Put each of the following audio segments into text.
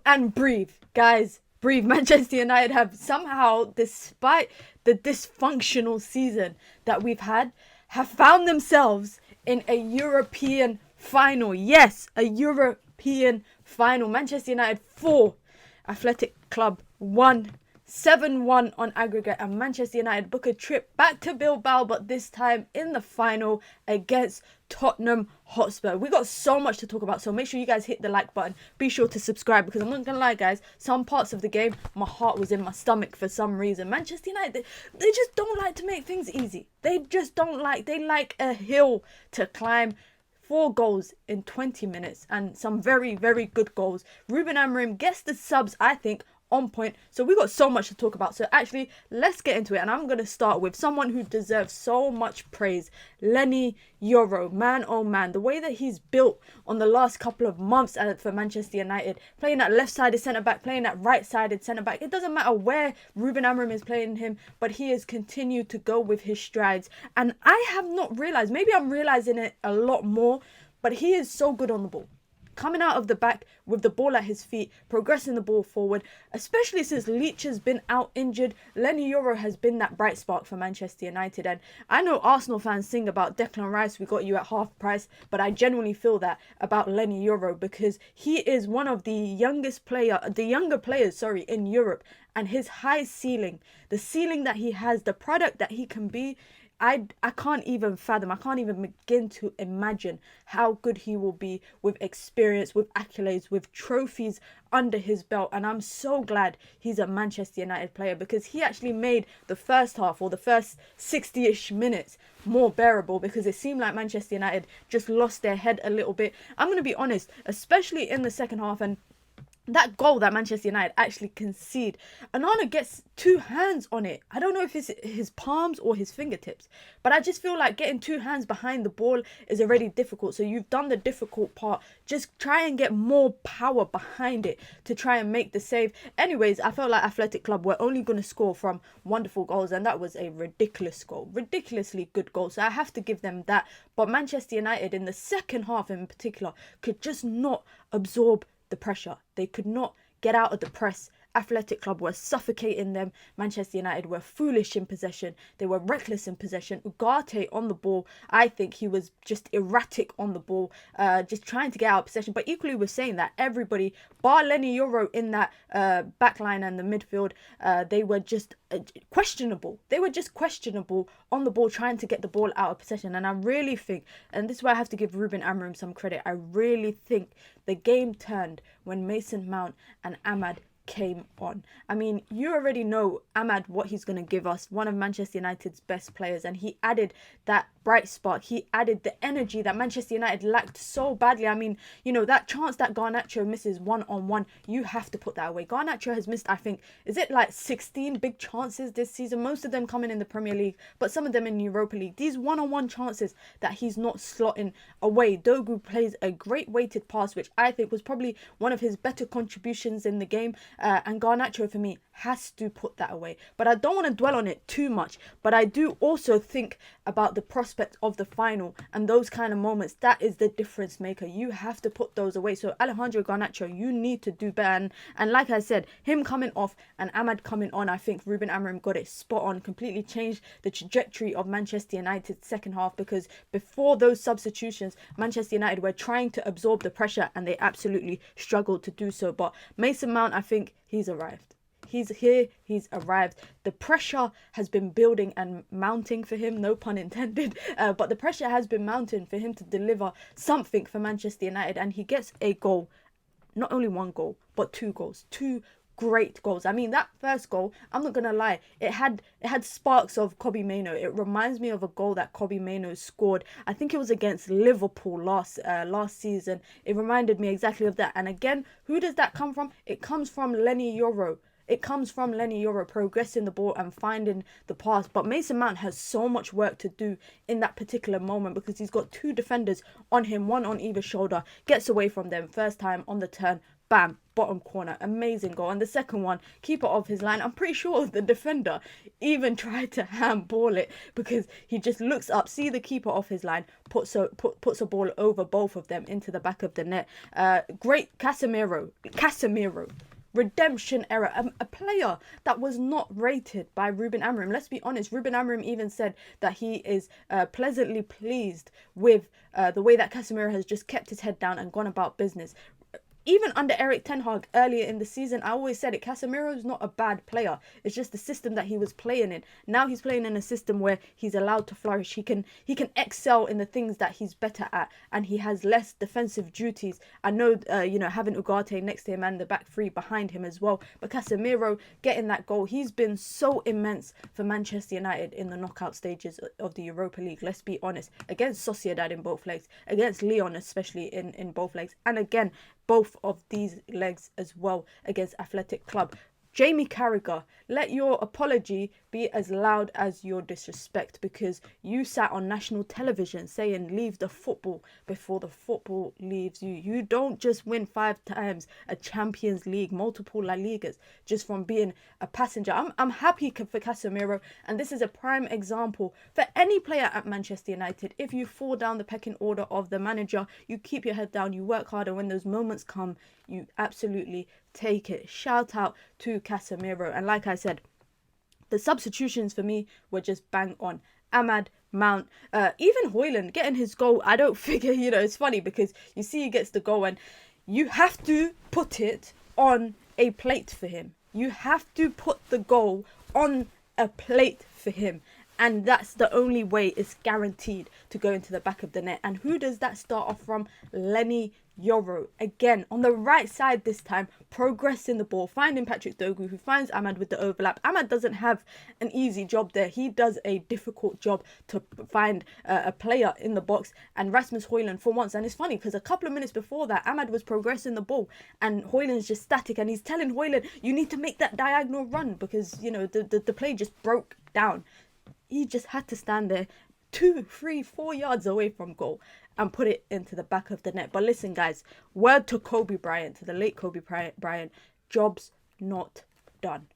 and breathe, guys. Breathe. Manchester United have somehow, despite the dysfunctional season that we've had, have found themselves in a European final. Yes, a European final. Manchester United 4, Athletic Club 1. 7-1 on aggregate, and Manchester United book a trip back to Bilbao, but this time in the final against Tottenham Hotspur. We got so much to talk about, so make sure you guys hit the like button. Be sure to subscribe, because I'm not gonna lie, guys, some parts of the game my heart was in my stomach for some reason. Manchester United, they just don't like to make things easy. They just don't like, they like a hill to climb. 4 goals in 20 minutes and some very, very good goals. Ruben Amorim gets the subs, I think, on point. So we got so much to talk about. So actually, let's get into it. And I'm going to start with someone who deserves so much praise. Leny Yoro. Man, oh man. The way that he's built on the last couple of months for Manchester United. Playing at left-sided centre-back, playing at right-sided centre-back. It doesn't matter where Ruben Amorim is playing him, but he has continued to go with his strides. And I have not realised, maybe I'm realising it a lot more, but he is so good on the ball. Coming out of the back with the ball at his feet, progressing the ball forward, especially since Leach has been out injured. Leny Yoro has been that bright spark for Manchester United. And I know Arsenal fans sing about Declan Rice, we got you at half price, but I genuinely feel that about Leny Yoro, because he is one of the younger players in Europe, and his high ceiling, the ceiling that he has, the product that he can be, I can't even fathom, I can't even begin to imagine how good he will be with experience, with accolades, with trophies under his belt. And I'm so glad he's a Manchester United player, because he actually made the first half, or the first 60-ish minutes, more bearable, because it seemed like Manchester United just lost their head a little bit. I'm going to be honest, especially in the second half, and that goal that Manchester United actually concede, Onana gets 2 hands on it. I don't know if it's his palms or his fingertips, but I just feel like getting 2 hands behind the ball is already difficult. So you've done the difficult part. Just try and get more power behind it to try and make the save. Anyways, I felt like Athletic Club were only going to score from wonderful goals, and that was a ridiculous goal. Ridiculously good goal. So I have to give them that. But Manchester United in the second half in particular could just not absorb the pressure. They could not get out of the press. Athletic Club were suffocating them. Manchester United were foolish in possession. They were reckless in possession. Ugarte on the ball, I think he was just erratic on the ball, just trying to get out of possession. But equally, we're saying that everybody, bar Leny Yoro in that back line and the midfield, they were just questionable. They were just questionable on the ball, trying to get the ball out of possession. And I really think, and this is why I have to give Ruben Amorim some credit, I really think the game turned when Mason Mount and Ahmad came on. I mean, you already know Ahmad, what he's going to give us, one of Manchester United's best players, and he added that bright spark. He added the energy that Manchester United lacked so badly. I mean, you know, that chance that Garnacho misses one-on-one, you have to put that away. Garnacho has missed, I think, is it like 16 big chances this season? Most of them coming in the Premier League, but some of them in Europa League. These one-on-one chances that he's not slotting away. Dogu plays a great weighted pass, which I think was probably one of his better contributions in the game. And Garnacho, for me, has to put that away. But I don't want to dwell on it too much. But I do also think about the prospect of the final and those kind of moments. That is the difference maker. You have to put those away. So Alejandro Garnacho, you need to do better. And like I said, him coming off and Ahmad coming on, I think Ruben Amorim got it spot on. Completely changed the trajectory of Manchester United's second half, because before those substitutions, Manchester United were trying to absorb the pressure and they absolutely struggled to do so. But Mason Mount, I think he's arrived. He's here, he's arrived. The pressure has been building and mounting for him, no pun intended, but the pressure has been mounting for him to deliver something for Manchester United, and he gets a goal. Not only 1 goal, but 2 goals. 2 great goals. I mean, that first goal, I'm not gonna lie, it had sparks of Kobbie Mainoo. It reminds me of a goal that Kobbie Mainoo scored. I think it was against Liverpool last season. It reminded me exactly of that. And again, who does that come from? It comes from Leny Yoro. It comes from Leny Yoro progressing the ball and finding the pass. But Mason Mount has so much work to do in that particular moment, because he's got 2 defenders on him, one on either shoulder. Gets away from them. First time on the turn. bam, bottom corner, amazing goal. And the second one, keeper off his line. I'm pretty sure the defender even tried to handball it because he just looks up, see the keeper off his line, puts a ball over both of them into the back of the net. Great Casemiro. Redemption era, a player that was not rated by Ruben Amorim. Let's be honest, Ruben Amorim even said that he is pleasantly pleased with the way that Casemiro has just kept his head down and gone about business. Even under Erik ten Hag earlier in the season, I always said it, Casemiro is not a bad player. It's just the system that he was playing in. Now he's playing in a system where he's allowed to flourish. He can excel in the things that he's better at, and he has less defensive duties. I know, having Ugarte next to him and the back three behind him as well. But Casemiro getting that goal, he's been so immense for Manchester United in the knockout stages of the Europa League. Let's be honest. Against Sociedad in both legs, against Lyon especially in both legs, and again, both of these legs as well against Athletic Club. Jamie Carragher, let your apology be as loud as your disrespect, because you sat on national television saying leave the football before the football leaves you. You don't just win 5 times a Champions League, multiple La Ligas, just from being a passenger. I'm happy for Casemiro, and this is a prime example for any player at Manchester United. If you fall down the pecking order of the manager, you keep your head down, you work hard, and when those moments come, you absolutely take it. Shout out to Casemiro. And like I said, the substitutions for me were just bang on. Ahmad, Mount, even Højlund getting his goal. I don't figure, it's funny because you see he gets the goal and you have to put it on a plate for him. You have to put the goal on a plate for him. And that's the only way it's guaranteed to go into the back of the net. And who does that start off from? Lenny Yoro. Again, on the right side this time, progressing the ball, finding Patrick Dogu, who finds Ahmad with the overlap. Ahmad doesn't have an easy job there. He does a difficult job to find a player in the box. And Rasmus Højlund for once. And it's funny because a couple of minutes before that, Ahmad was progressing the ball and Højlund's just static. And he's telling Højlund, you need to make that diagonal run because, the play just broke down. He just had to stand there 2, 3, 4 yards away from goal and put it into the back of the net. But listen, guys, word to Kobe Bryant, to the late Kobe Bryant, job's not done.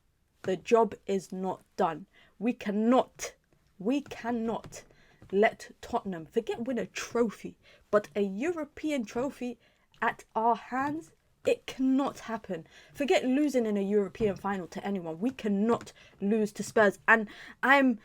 The job is not done. We cannot let Tottenham, forget win a trophy, but a European trophy at our hands. It cannot happen. Forget losing in a European final to anyone. We cannot lose to Spurs. And I'm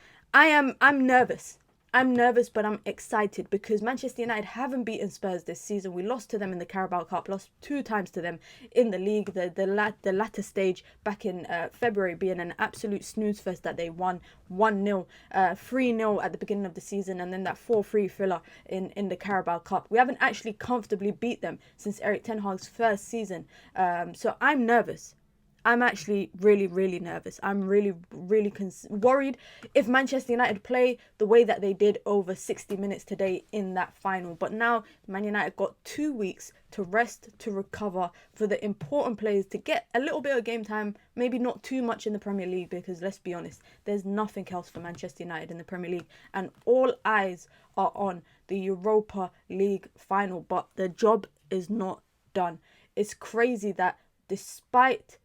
nervous. I'm nervous, but I'm excited because Manchester United haven't beaten Spurs this season. We lost to them in the Carabao Cup, lost 2 times to them in the league. The latter stage back in February being an absolute snooze fest that they won 1-0, 3-0 at the beginning of the season, and then that 4-3 filler in the Carabao Cup. We haven't actually comfortably beat them since Erik ten Hag's first season. So I'm nervous. I'm actually really, really nervous. I'm really, really worried if Manchester United play the way that they did over 60 minutes today in that final. But now Man United got 2 weeks to rest, to recover, for the important players to get a little bit of game time, maybe not too much in the Premier League, because let's be honest, there's nothing else for Manchester United in the Premier League. And all eyes are on the Europa League final. But the job is not done. It's crazy that despite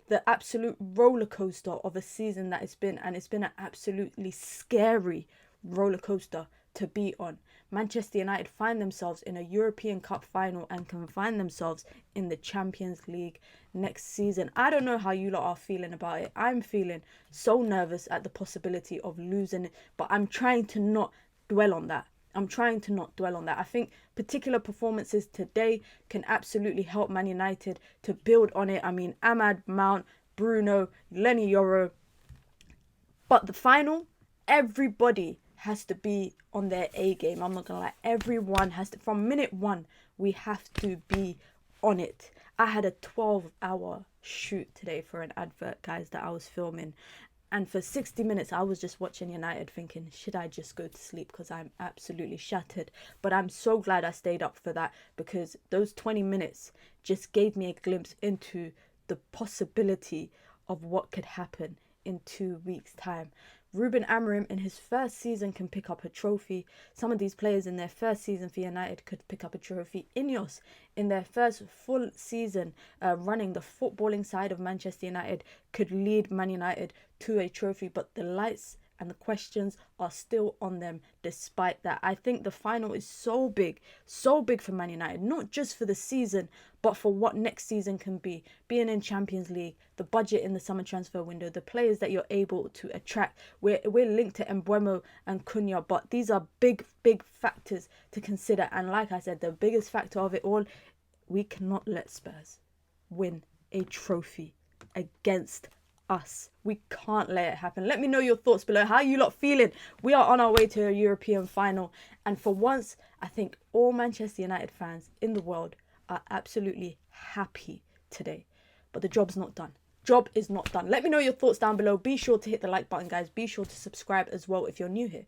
the absolute roller coaster of a season that it's been, and it's been an absolutely scary roller coaster to be on, Manchester United find themselves in a European Cup final and can find themselves in the Champions League next season. I don't know how you lot are feeling about it. I'm feeling so nervous at the possibility of losing it, but I'm trying to not dwell on that. I think particular performances today can absolutely help Man United to build on it. I mean, Ahmad, Mount, Bruno, Lenny Yoro. But the final, everybody has to be on their A game. I'm not going to lie. Everyone has to. From minute 1, we have to be on it. I had a 12-hour shoot today for an advert, guys, that I was filming. And for 60 minutes, I was just watching United thinking, should I just go to sleep? Because I'm absolutely shattered. But I'm so glad I stayed up for that, because those 20 minutes just gave me a glimpse into the possibility of what could happen in 2 weeks' time. Ruben Amorim in his first season can pick up a trophy. Some of these players in their first season for United could pick up a trophy. Ineos in their first full season running the footballing side of Manchester United could lead Man United to a trophy, but the lights and the questions are still on them despite that. I think the final is so big for Man United, not just for the season, but for what next season can be. Being in Champions League, the budget in the summer transfer window, the players that you're able to attract. We're linked to Mbeumo and Cunha, but these are big factors to consider. And like I said, the biggest factor of it all, we cannot let Spurs win a trophy against us. We can't let it happen. Let me know your thoughts below. How are you lot feeling? We are on our way to a European final, and for once I think all Manchester United fans in the world are absolutely happy today. But the job's not done. Job is not done. Let me know your thoughts down below. Be sure to hit the like button, guys. Be sure to subscribe as well if you're new here.